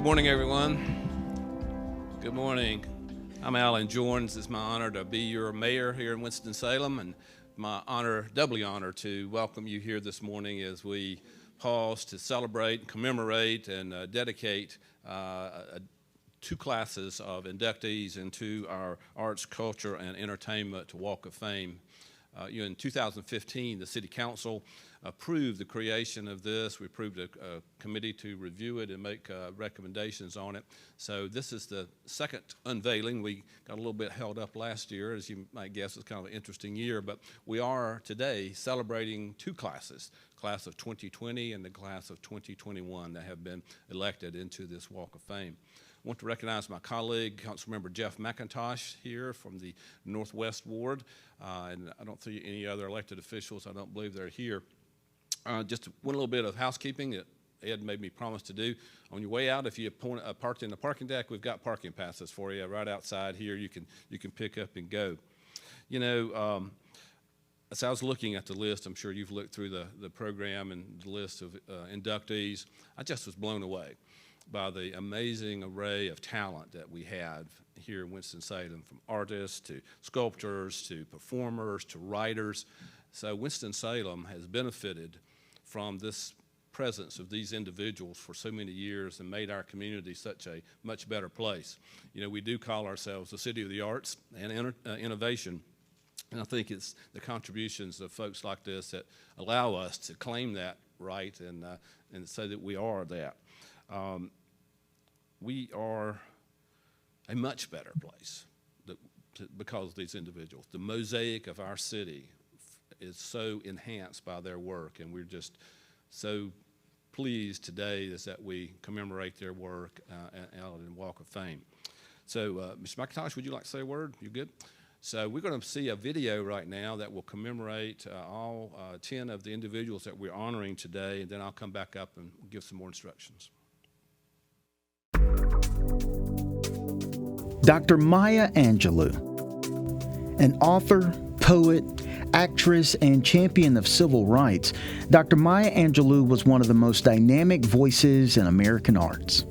morning, everyone. Good morning. I'm Alan Jorns. It's my honor to be your mayor here in Winston-Salem, and my honor, doubly honor, to welcome you here this morning as we pause to celebrate, commemorate, and dedicate two classes of inductees into our Arts, Culture, and Entertainment Walk of Fame. In 2015, the City Council approved the creation of this. We approved a committee to review it and make recommendations on it. So this is the second unveiling. We got a little bit held up last year. As you might guess, it's kind of an interesting year, but we are today celebrating two classes, class of 2020 and the class of 2021 that have been elected into this Walk of Fame. I want to recognize my colleague, Councilmember Jeff McIntosh here from the Northwest Ward, and I don't see any other elected officials. I don't believe they're here. Just one little bit of housekeeping that Ed made me promise to do. On your way out, if you parked in the parking deck, we've got parking passes for you right outside here. You can pick up and go. You know, as I was looking at the list, I'm sure you've looked through the program and the list of inductees. I just was blown away by the amazing array of talent that we have here in Winston-Salem, from artists to sculptors to performers to writers. So Winston-Salem has benefited from this presence of these individuals for so many years and made our community such a much better place. You know, we do call ourselves the city of the arts and innovation, and I think it's the contributions of folks like this that allow us to claim that right and say that we are that. We are a much better place because of these individuals. The mosaic of our city is so enhanced by their work, and we're just so pleased today is that we commemorate their work out in Walk of Fame. So, Mr. McIntosh, would you like to say a word? You good? So we're going to see a video right now that will commemorate all 10 of the individuals that we're honoring today, and then I'll come back up and give some more instructions. Dr. Maya Angelou, an author, poet, actress, and champion of civil rights, Dr. Maya Angelou was one of the most dynamic voices in American arts.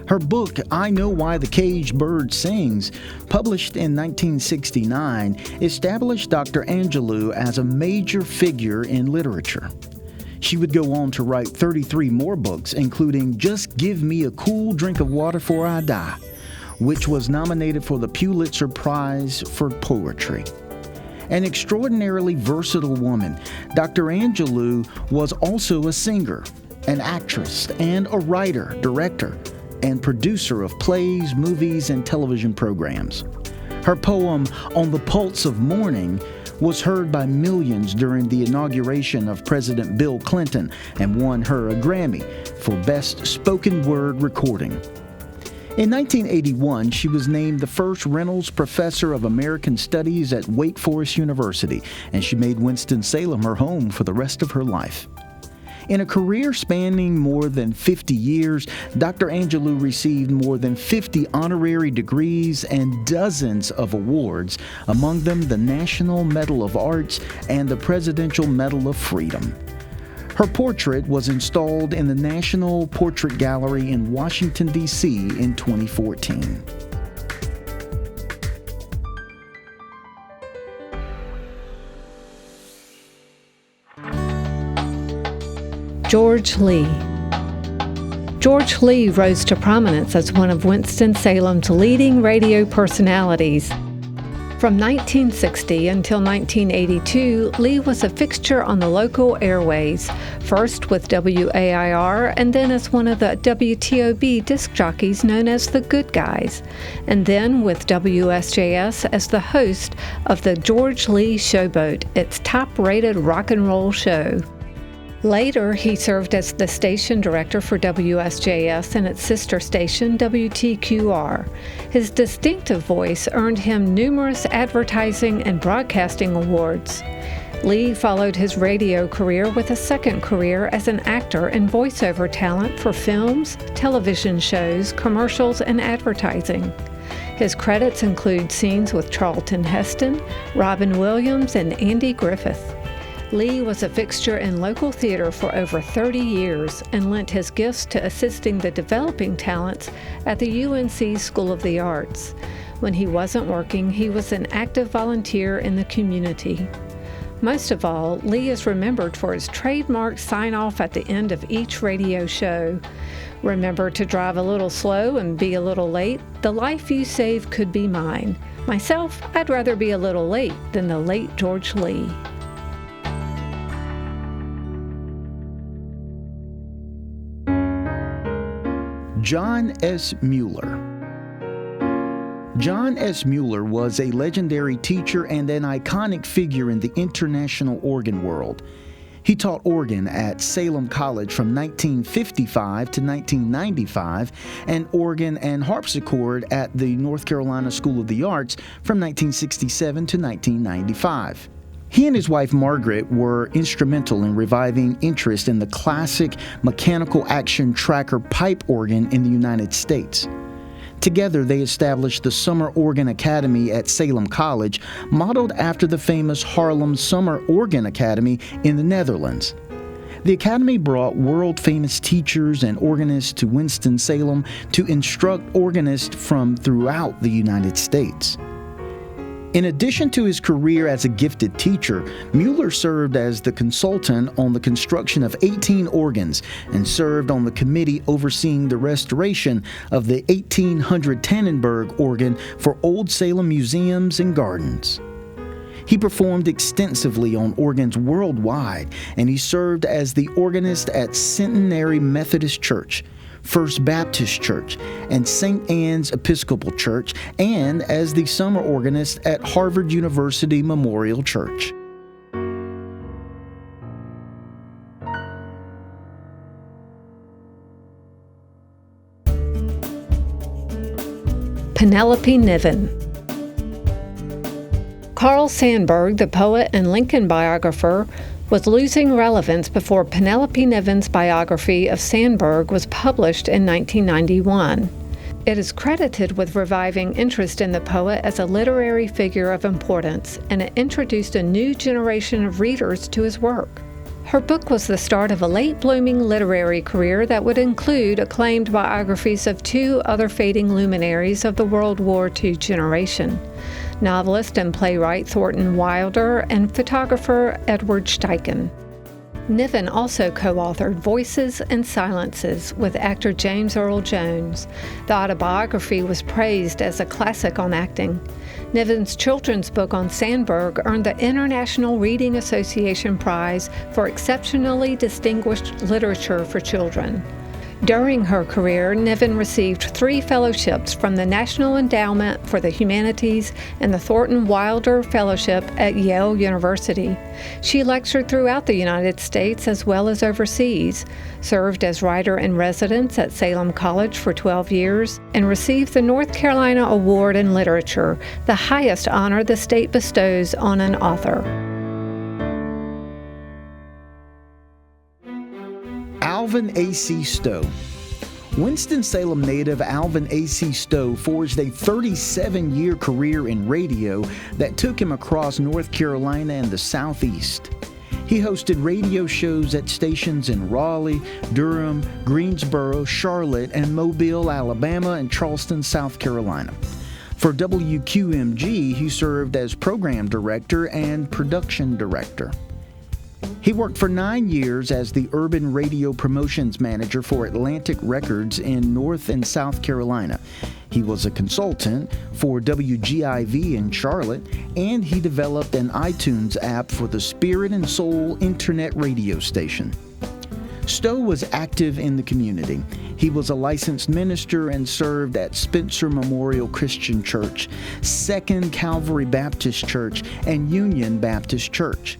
Her book, I Know Why the Caged Bird Sings, published in 1969, established Dr. Angelou as a major figure in literature. She would go on to write 33 more books, including Just Give Me a Cool Drink of Water 'Fore I Die, which was nominated for the Pulitzer Prize for Poetry. An extraordinarily versatile woman, Dr. Angelou was also a singer, an actress, and a writer, director, and producer of plays, movies, and television programs. Her poem, On the Pulse of Morning, was heard by millions during the inauguration of President Bill Clinton and won her a Grammy for Best Spoken Word Recording. In 1981, she was named the first Reynolds Professor of American Studies at Wake Forest University, and she made Winston-Salem her home for the rest of her life. In a career spanning more than 50 years, Dr. Angelou received more than 50 honorary degrees and dozens of awards, among them the National Medal of Arts and the Presidential Medal of Freedom. Her portrait was installed in the National Portrait Gallery in Washington, D.C. in 2014. George Lee. George Lee rose to prominence as one of Winston-Salem's leading radio personalities. From 1960 until 1982, Lee was a fixture on the local airways, first with WAIR and then as one of the WTOB disc jockeys known as the Good Guys, and then with WSJS as the host of the George Lee Showboat, its top-rated rock and roll show. Later, he served as the station director for WSJS and its sister station, WTQR. His distinctive voice earned him numerous advertising and broadcasting awards. Lee followed his radio career with a second career as an actor and voiceover talent for films, television shows, commercials, and advertising. His credits include scenes with Charlton Heston, Robin Williams, and Andy Griffith. Lee was a fixture in local theater for over 30 years and lent his gifts to assisting the developing talents at the UNC School of the Arts. When he wasn't working, he was an active volunteer in the community. Most of all, Lee is remembered for his trademark sign-off at the end of each radio show. Remember to drive a little slow and be a little late. The life you save could be mine. Myself, I'd rather be a little late than the late George Lee. John S. Mueller. John S. Mueller was a legendary teacher and an iconic figure in the international organ world. He taught organ at Salem College from 1955 to 1995 and organ and harpsichord at the North Carolina School of the Arts from 1967 to 1995. He and his wife Margaret were instrumental in reviving interest in the classic mechanical action tracker pipe organ in the United States. Together, they established the Summer Organ Academy at Salem College, modeled after the famous Haarlem Summer Organ Academy in the Netherlands. The academy brought world-famous teachers and organists to Winston-Salem to instruct organists from throughout the United States. In addition to his career as a gifted teacher, Mueller served as the consultant on the construction of 18 organs and served on the committee overseeing the restoration of the 1800 Tannenberg organ for Old Salem museums and gardens. He performed extensively on organs worldwide, and he served as the organist at Centenary Methodist Church, First Baptist Church, and St. Anne's Episcopal Church, and as the summer organist at Harvard University Memorial Church. Penelope Niven. Carl Sandburg, the poet and Lincoln biographer, was losing relevance before Penelope Niven's biography of Sandburg was published in 1991. It is credited with reviving interest in the poet as a literary figure of importance, and it introduced a new generation of readers to his work. Her book was the start of a late-blooming literary career that would include acclaimed biographies of two other fading luminaries of the World War II generation: novelist and playwright Thornton Wilder and photographer Edward Steichen. Niven also co-authored Voices and Silences with actor James Earl Jones. The autobiography was praised as a classic on acting. Niven's children's book on Sandburg earned the International Reading Association Prize for Exceptionally Distinguished Literature for Children. During her career, Niven received 3 fellowships from the National Endowment for the Humanities and the Thornton Wilder Fellowship at Yale University. She lectured throughout the United States as well as overseas, served as writer-in-residence at Salem College for 12 years, and received the North Carolina Award in Literature, the highest honor the state bestows on an author. Alvin AC Stowe. Winston-Salem native Alvin AC Stowe forged a 37-year career in radio that took him across North Carolina and the Southeast. He hosted radio shows at stations in Raleigh, Durham, Greensboro, Charlotte, and Mobile, Alabama, and Charleston, South Carolina. For WQMG, he served as program director and production director. He worked for 9 years as the urban radio promotions manager for Atlantic Records in North and South Carolina. He was a consultant for WGIV in Charlotte, and he developed an iTunes app for the Spirit and Soul internet radio station. Stowe was active in the community. He was a licensed minister and served at Spencer Memorial Christian Church, Second Calvary Baptist Church, and Union Baptist Church.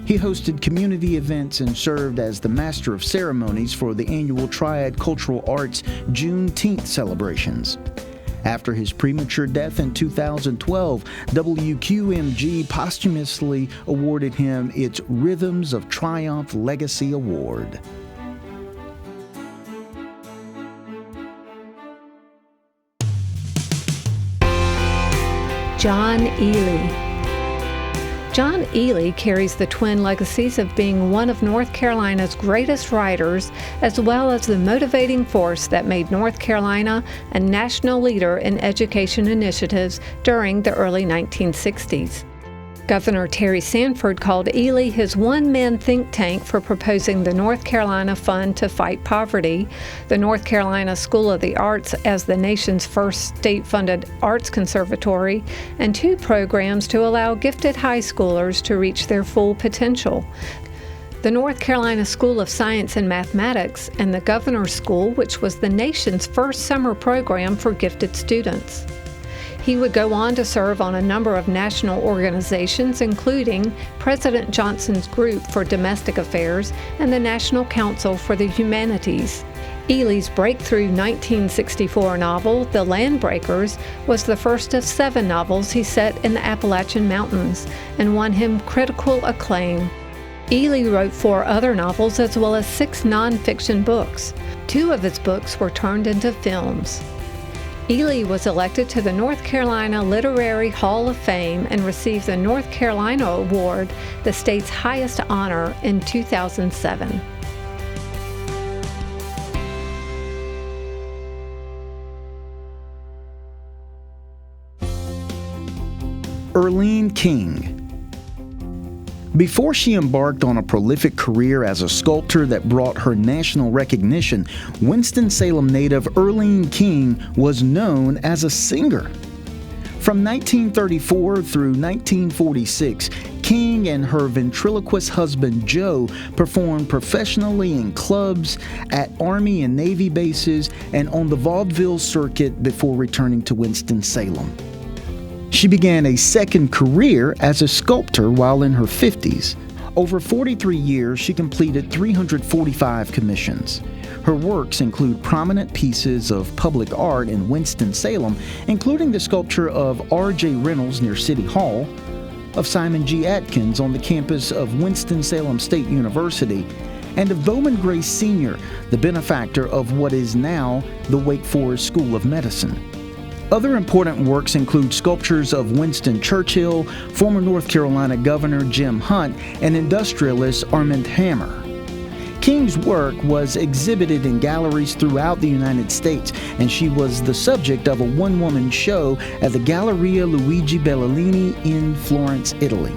He hosted community events and served as the Master of Ceremonies for the annual Triad Cultural Arts Juneteenth celebrations. After his premature death in 2012, WQMG posthumously awarded him its Rhythms of Triumph Legacy Award. John Eley. John Eley carries the twin legacies of being one of North Carolina's greatest writers, as well as the motivating force that made North Carolina a national leader in education initiatives during the early 1960s. Governor Terry Sanford called Eley his one-man think tank for proposing the North Carolina Fund to Fight Poverty, the North Carolina School of the Arts as the nation's first state-funded arts conservatory, and 2 programs to allow gifted high schoolers to reach their full potential: the North Carolina School of Science and Mathematics and the Governor's School, which was the nation's first summer program for gifted students. He would go on to serve on a number of national organizations, including President Johnson's Group for Domestic Affairs and the National Council for the Humanities. Eley's breakthrough 1964 novel, The Landbreakers, was the first of 7 novels he set in the Appalachian Mountains and won him critical acclaim. Eley wrote 4 other novels as well as 6 nonfiction books. 2 of his books were turned into films. Eley was elected to the North Carolina Literary Hall of Fame and received the North Carolina Award, the state's highest honor, in 2007. Erleen King. Before she embarked on a prolific career as a sculptor that brought her national recognition, Winston-Salem native Erleen King was known as a singer. From 1934 through 1946, King and her ventriloquist husband Joe performed professionally in clubs, at Army and Navy bases, and on the vaudeville circuit before returning to Winston-Salem. She began a second career as a sculptor while in her 50s. Over 43 years, she completed 345 commissions. Her works include prominent pieces of public art in Winston-Salem, including the sculpture of R.J. Reynolds near City Hall, of Simon G. Atkins on the campus of Winston-Salem State University, and of Bowman Gray Sr., the benefactor of what is now the Wake Forest School of Medicine. Other important works include sculptures of Winston Churchill, former North Carolina Governor Jim Hunt, and industrialist Armand Hammer. King's work was exhibited in galleries throughout the United States, and she was the subject of a one-woman show at the Galleria Luigi Bellini in Florence, Italy.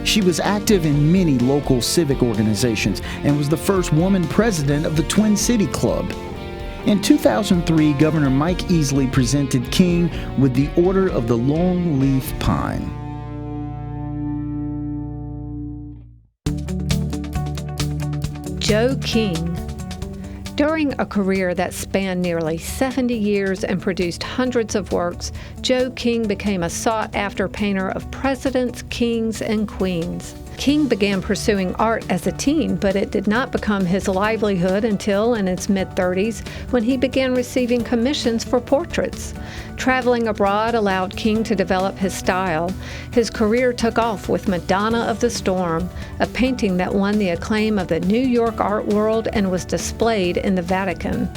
She was active in many local civic organizations and was the first woman president of the Twin City Club. In 2003, Governor Mike Easley presented King with the Order of the Longleaf Pine. Joe King. During a career that spanned nearly 70 years and produced hundreds of works, Joe King became a sought-after painter of presidents, kings, and queens. King began pursuing art as a teen, but it did not become his livelihood until in his mid-30s when he began receiving commissions for portraits. Traveling abroad allowed King to develop his style. His career took off with Madonna of the Storm, a painting that won the acclaim of the New York art world and was displayed in the Vatican.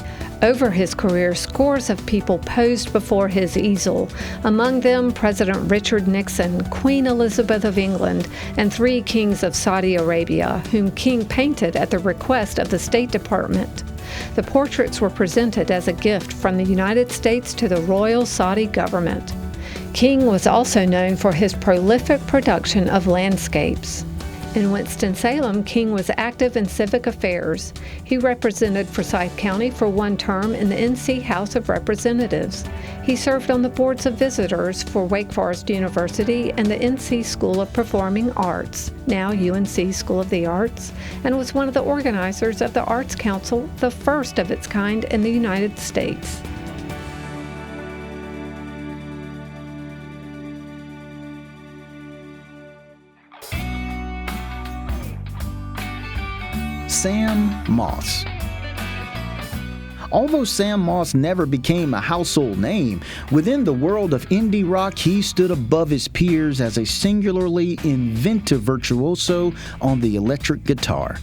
Over his career, scores of people posed before his easel, among them President Richard Nixon, Queen Elizabeth of England, and 3 kings of Saudi Arabia, whom King painted at the request of the State Department. The portraits were presented as a gift from the United States to the royal Saudi government. King was also known for his prolific production of landscapes. In Winston-Salem, King was active in civic affairs. He represented Forsyth County for 1 term in the NC House of Representatives. He served on the boards of visitors for Wake Forest University and the NC School of Performing Arts, now UNC School of the Arts, and was one of the organizers of the Arts Council, the first of its kind in the United States. Sam Moss. Although Sam Moss never became a household name, within the world of indie rock he stood above his peers as a singularly inventive virtuoso on the electric guitar.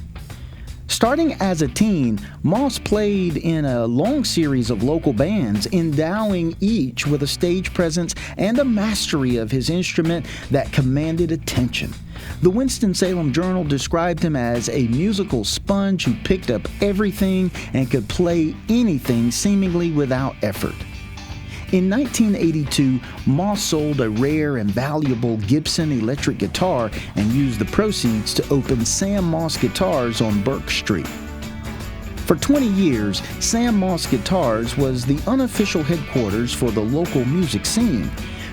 Starting as a teen, Moss played in a long series of local bands, endowing each with a stage presence and a mastery of his instrument that commanded attention. The Winston-Salem Journal described him as a musical sponge who picked up everything and could play anything seemingly without effort. In 1982, Moss sold a rare and valuable Gibson electric guitar and used the proceeds to open Sam Moss Guitars on Burke Street. For 20 years, Sam Moss Guitars was the unofficial headquarters for the local music scene.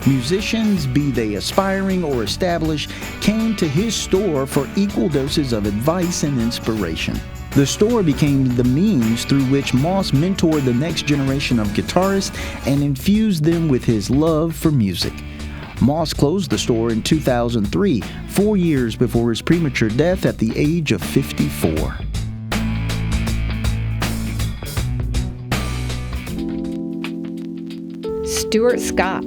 Musicians, be they aspiring or established, came to his store for equal doses of advice and inspiration. The store became the means through which Moss mentored the next generation of guitarists and infused them with his love for music. Moss closed the store in 2003, 4 years before his premature death at the age of 54. Stuart Scott.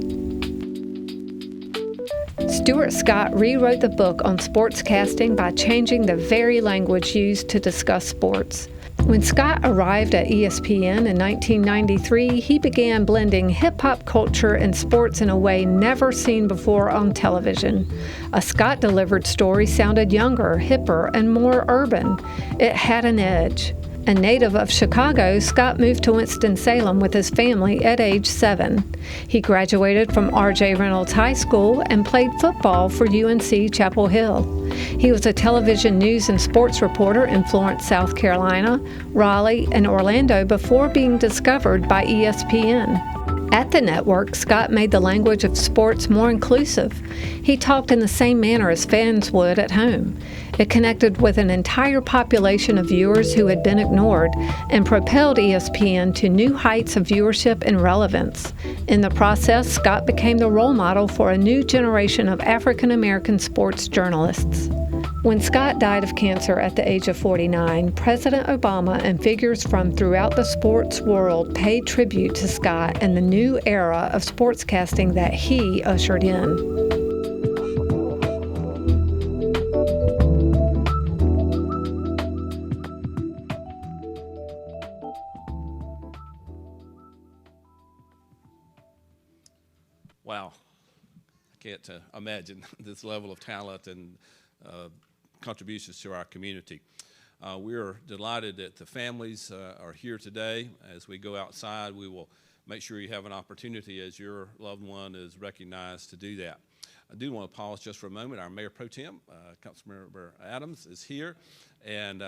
Stuart Scott rewrote the book on sportscasting by changing the very language used to discuss sports. When Scott arrived at ESPN in 1993, he began blending hip-hop culture and sports in a way never seen before on television. A Scott-delivered story sounded younger, hipper, and more urban. It had an edge. A native of Chicago, Scott moved to Winston-Salem with his family at age 7. He graduated from R.J. Reynolds High School and played football for UNC Chapel Hill. He was a television news and sports reporter in Florence, South Carolina, Raleigh, and Orlando before being discovered by ESPN. At the network, Scott made the language of sports more inclusive. He talked in the same manner as fans would at home. It connected with an entire population of viewers who had been ignored and propelled ESPN to new heights of viewership and relevance. In the process, Scott became the role model for a new generation of African American sports journalists. When Scott died of cancer at the age of 49, President Obama and figures from throughout the sports world paid tribute to Scott and the new era of sportscasting that he ushered in. Wow. I can't imagine this level of talent and contributions to our community. We're delighted that the families are here today. As we go outside, we will make sure you have an opportunity as your loved one is recognized to do that. I do want to pause just for a moment. Our Mayor Pro Tem, Councilmember Adams, is here. And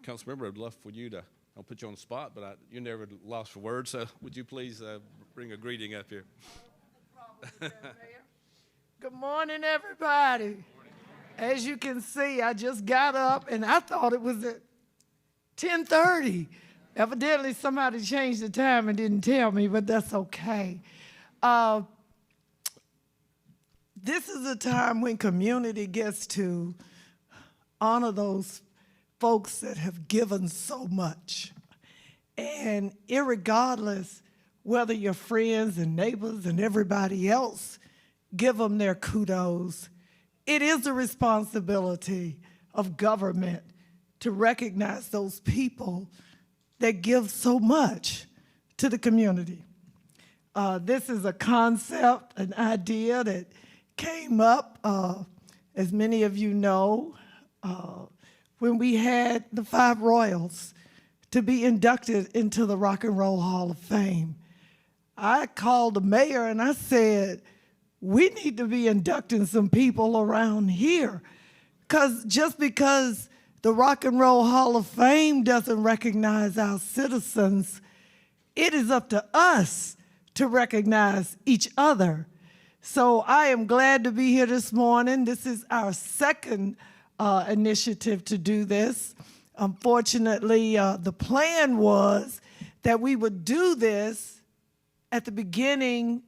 Councilmember, I'd love for you to, I'll put you on the spot, but you're never lost for words, so would you please bring a greeting up here? Good morning, everybody. As you can see, I just got up and I thought it was at 10:30. Evidently, somebody changed the time and didn't tell me, but that's okay. This is a time when community gets to honor those folks that have given so much. And irregardless whether your friends and neighbors and everybody else give them their kudos, it is the responsibility of government to recognize those people that give so much to the community. This is a concept, an idea that came up, as many of you know, when we had the 5 Royals to be inducted into the Rock and Roll Hall of Fame. I called the mayor and I said, we need to be inducting some people around here, because just because the Rock and Roll Hall of Fame doesn't recognize our citizens, it is up to us to recognize each other. So I am glad to be here this morning. This is our second initiative to do this. Unfortunately, the plan was that we would do this at the beginning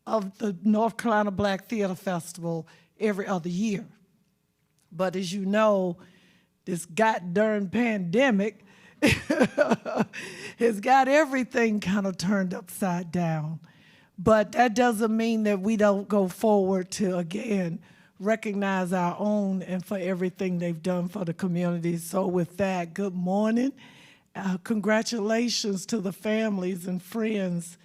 of the North Carolina Black Theater Festival every other year. But as you know, this goddamn pandemic has got everything kind of turned upside down. But that doesn't mean that we don't go forward to, again, recognize our own and for everything they've done for the community. So with that, good morning. Congratulations to the families and friends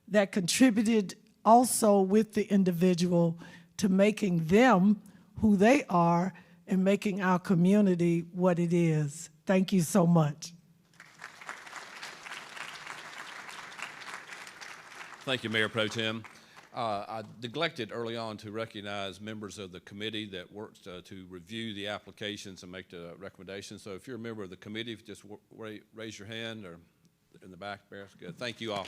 that contributed also with the individual to making them who they are and making our community what it is. Thank you so much. Thank you, Mayor Pro Tem. I neglected early on to recognize members of the committee that worked to review the applications and make the recommendations. So if you're a member of the committee, just raise your hand, or in the back there. Good. Thank you all.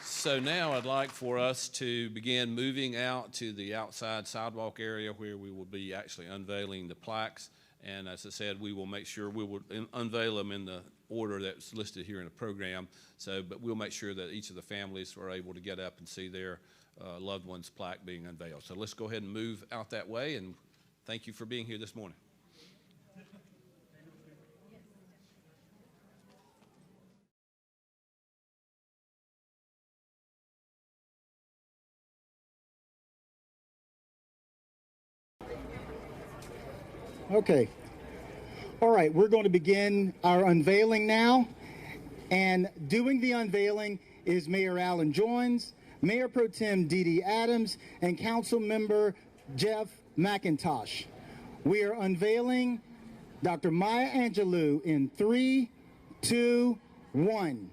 So now I'd like for us to begin moving out to the outside sidewalk area where we will be actually unveiling the plaques. And as I said, we will make sure we will unveil them in the order that's listed here in the program. But we'll make sure that each of the families are able to get up and see their loved one's plaque being unveiled. So let's go ahead and move out that way, and thank you for being here this morning. Okay. All right, we're going to begin our unveiling now. And doing the unveiling is Mayor Alan Jones, Mayor Pro Tem Dee Dee Adams, and Council Member Jeff McIntosh. We are unveiling Dr. Maya Angelou in 3, 2, 1.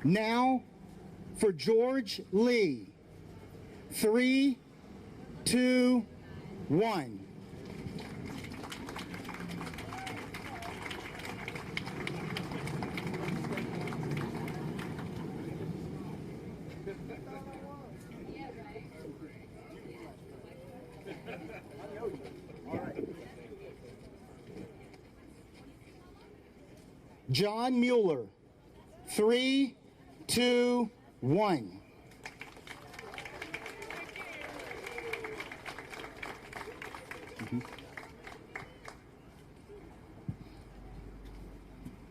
Now for George Lee. 3, 2, 1. John Mueller. 3, 2, 1.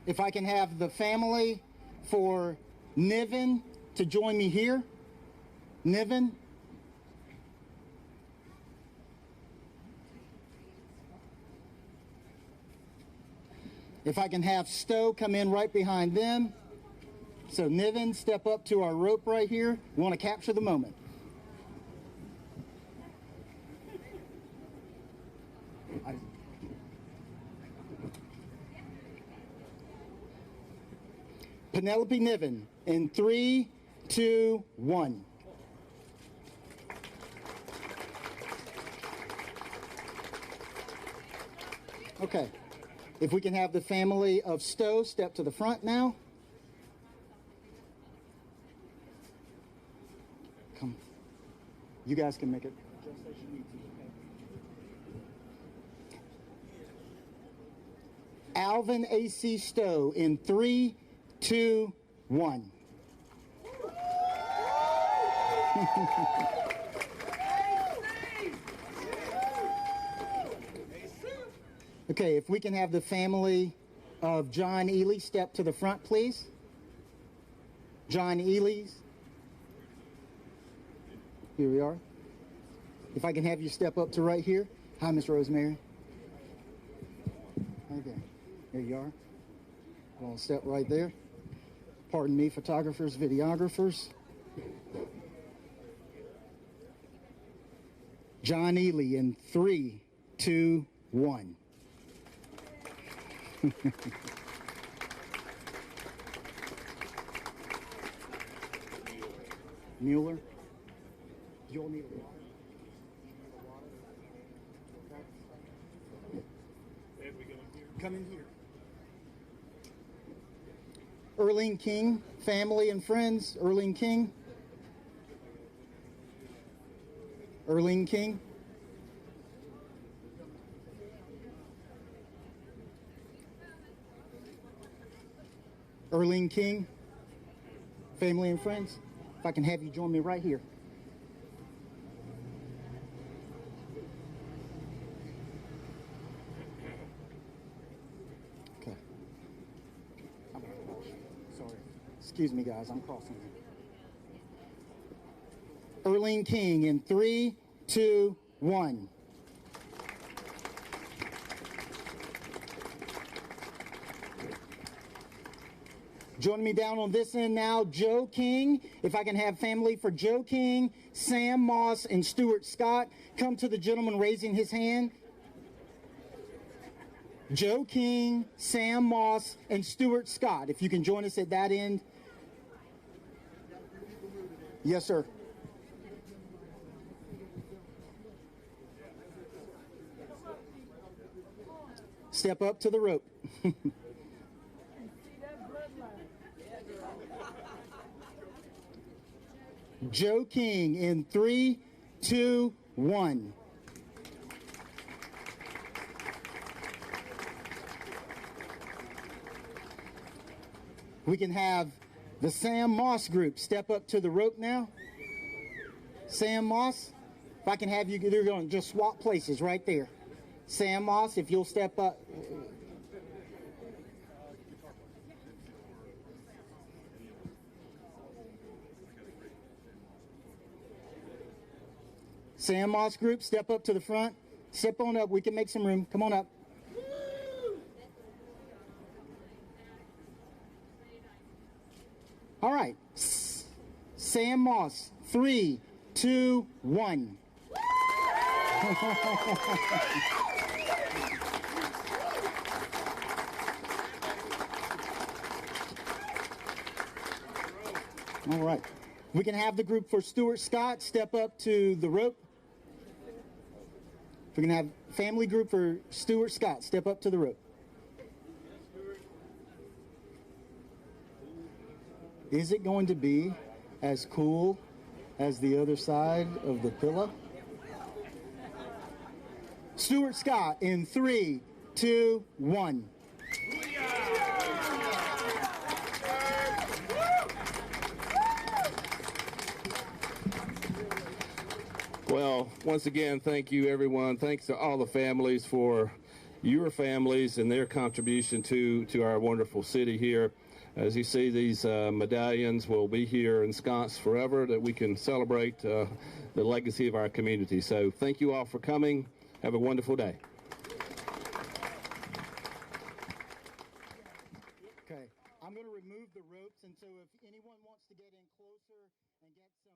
If I can have the family for Niven to join me here. Niven. If I can have Stowe come in right behind them. So Niven, step up to our rope right here. We want to capture the moment. Penelope Niven in 3, 2, 1. Okay. If we can have the family of Stowe step to the front now. Come. You guys can make it just as you need to. Alvin AC Stowe in 3, 2, 1. Okay, if we can have the family of John Eley step to the front, please. John Eley's. Here we are. If I can have you step up to right here. Hi, Miss Rosemary. Right there. There you are. I'll step right there. Pardon me, photographers, videographers. John Eley in 3, 2, 1. Mueller. You'll need water. Come in here. Erleen King, family and friends. Erleen King. Erleen King. Erleen King, family and friends. If I can have you join me right here. Excuse me, guys, I'm crossing. Erleen King in 3, 2, 1. Joining me down on this end now, Joe King. If I can have family for Joe King, Sam Moss, and Stuart Scott. Come to the gentleman raising his hand. Joe King, Sam Moss, and Stuart Scott. If you can join us at that end. Yes, sir. Step up to the rope. Joe King in 3, 2, 1. We can have the Sam Moss group step up to the rope now. Sam Moss, if I can have you, they're going to just swap places right there. Sam Moss, if you'll step up. Sam Moss group, step up to the front. Step on up. We can make some room. Come on up. All right. Sam Moss, 3, 2, 1. All right. We can have the group for Stuart Scott step up to the rope. We can have family group for Stuart Scott step up to the rope. Is it going to be as cool as the other side of the pillow? Stuart Scott in 3, 2, 1. Well, once again, thank you, everyone. Thanks to all the families for your families and their contribution to our wonderful city here. As you see, these medallions will be here ensconced forever, that we can celebrate the legacy of our community. So thank you all for coming. Have a wonderful day. Okay, I'm going to remove the ropes, and so if anyone wants to get in closer and get some